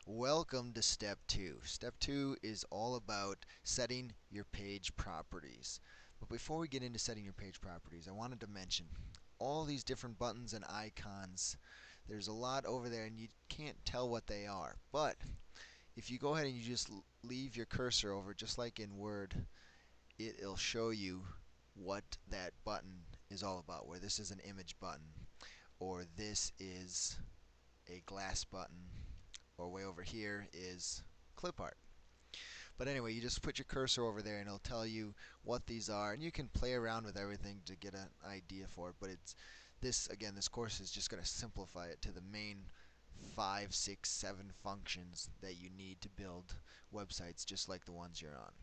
Welcome to step 2. Step 2 is all about setting your page properties. But before we get into setting your page properties, I wanted to mention all these different buttons and icons. There's a lot over there and you can't tell what they are. But if you go ahead and you just leave your cursor over, just like in Word, it'll show you what that button is all about. Where this is an image button, or this is a glass button, or way over here is clip art. But anyway, you just put your cursor over there and it'll tell you what these are, and you can play around with everything to get an idea for it. But it's this course is just going to simplify it to the main 5, 6, 7 functions that you need to build websites just like the ones you're on.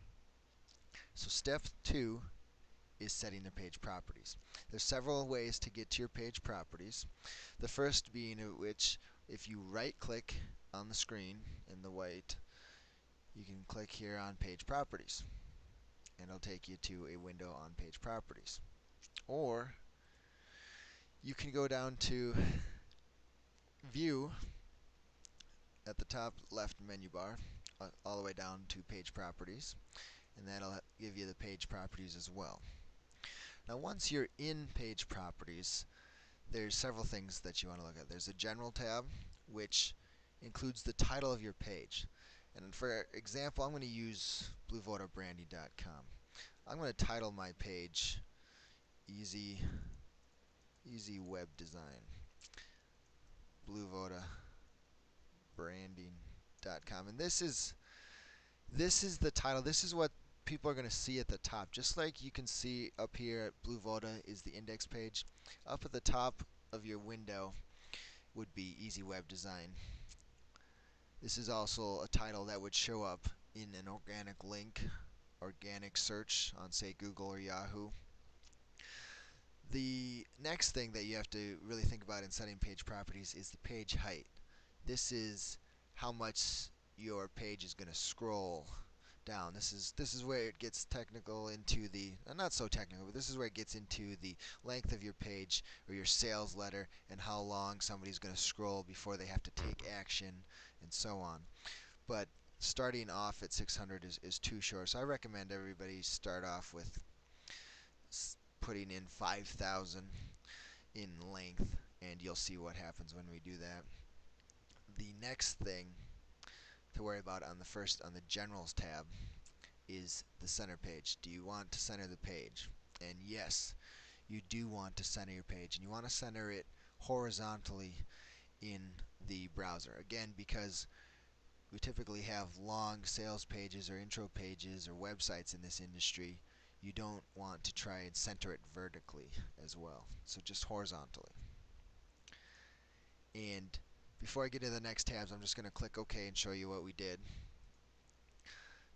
So step 2 is setting the page properties. There's several ways to get to your page properties. The first being which, if you right click on the screen in the white, you can click here on page properties and it'll take you to a window on page properties. Or you can go down to view at the top left menu bar all the way down to page properties, and that'll give you the page properties as well. Now once you're in page properties, there's several things that you want to look at. There's a general tab, which includes the title of your page. And for example, I'm going to use bluevodabranding.com. I'm going to title my page Easy Web Design. Bluevodabranding.com. And this is the title. This is what people are going to see at the top. Just like you can see up here at Bluevoda is the index page. Up at the top of your window would be Easy Web Design. This is also a title that would show up in an organic link, organic search on, say, Google or Yahoo. The next thing that you have to really think about in setting page properties is the page height. This is how much your page is going to scroll down. This is where it gets technical into the not so technical, but this is where it gets into the length of your page or your sales letter and how long somebody's going to scroll before they have to take action and so on. But starting off at 600 is too short, so I recommend everybody start off with putting in 5,000 in length, and you'll see what happens when we do that. The next thing to worry about on the generals tab is the center page. Do you want to center the page? And yes, you do want to center your page, and you want to center it horizontally in the browser. Again, because we typically have long sales pages or intro pages or websites in this industry, you don't want to try and center it vertically as well. So just horizontally. And before I get to the next tabs, I'm just going to click OK and show you what we did.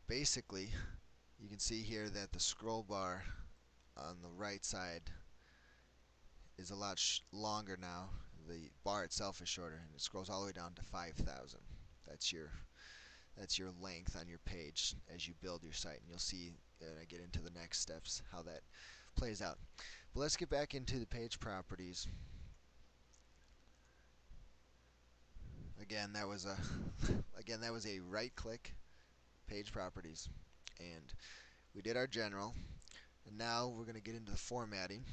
Basically, you can see here that the scroll bar on the right side is a lot longer now. The bar itself is shorter, and it scrolls all the way down to 5,000. That's your length on your page as you build your site, and you'll see when I get into the next steps how that plays out. But let's get back into the page properties. Again, that was a right-click page properties, and we did our general, and now we're going to get into the formatting.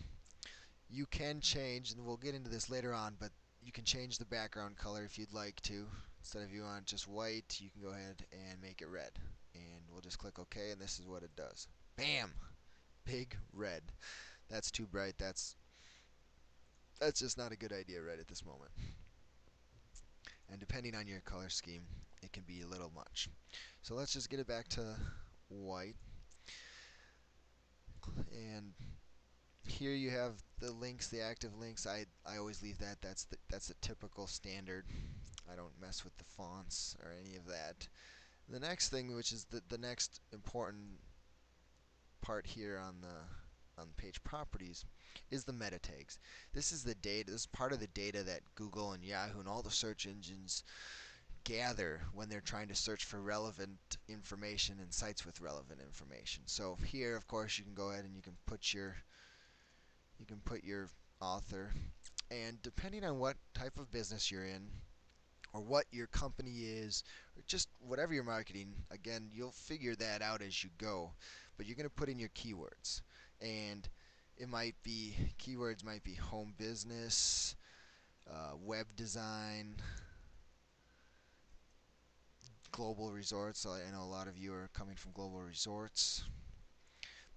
You can change, and we'll get into this later on, but you can change the background color if you'd like to. Instead of you want just white, you can go ahead and make it red. And we'll just click OK, and this is what it does. Bam! Big red. That's too bright. That's just not a good idea right at this moment. And depending on your color scheme, it can be a little much. So let's just get it back to white. And here you have the links, the active links. I always leave that. That's the typical standard. I don't mess with the fonts or any of that. The next thing, which is the next important part here on the page properties, is the meta tags. This is the data. This is part of the data that Google and Yahoo and all the search engines gather when they're trying to search for relevant information and sites with relevant information. So here, of course, you can go ahead and you can put your author, and depending on what type of business you're in or what your company is, or just whatever you're marketing. Again, you'll figure that out as you go, but you're going to put in your keywords. And it might be, keywords might be home business, web design, global resorts. So I know a lot of you are coming from global resorts,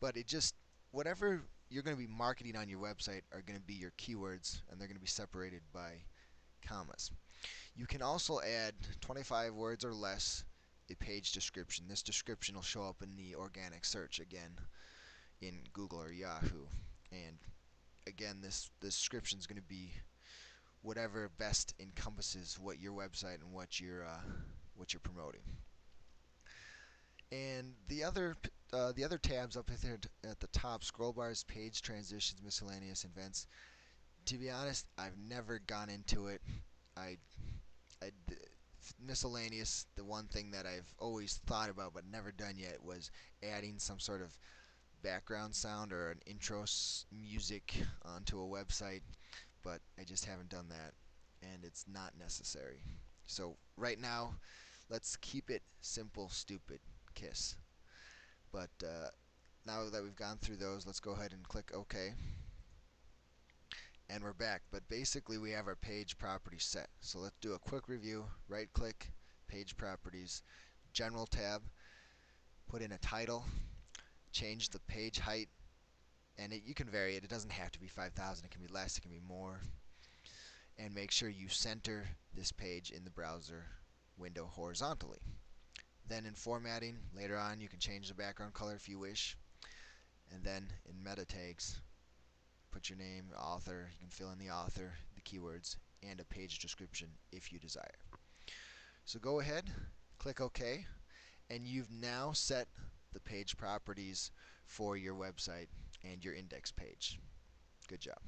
but it just, whatever you're going to be marketing on your website are going to be your keywords, and they're going to be separated by commas. You can also add 25 words or less a page description. This description will show up in the organic search again in Google or Yahoo. And again, this description is going to be whatever best encompasses what your website and what you're promoting. And the other tabs up here at the top, scroll bars, page transitions, miscellaneous events. To be honest, I've never gone into it. I, I miscellaneous, the one thing that I've always thought about but never done yet was adding some sort of background sound or an intro music onto a website, but I just haven't done that, and it's not necessary. So right now, let's keep it simple, stupid, KISS. But now that we've gone through those, let's go ahead and click OK. And we're back. But basically, we have our page properties set. So let's do a quick review. Right click, page properties, general tab, put in a title, change the page height, and you can vary it. It doesn't have to be 5,000. It can be less, it can be more. And make sure you center this page in the browser window horizontally. Then in formatting, later on, you can change the background color if you wish. And then in meta tags, put your name, author, you can fill in the author, the keywords, and a page description if you desire. So go ahead, click OK, and you've now set the page properties for your website and your index page. Good job.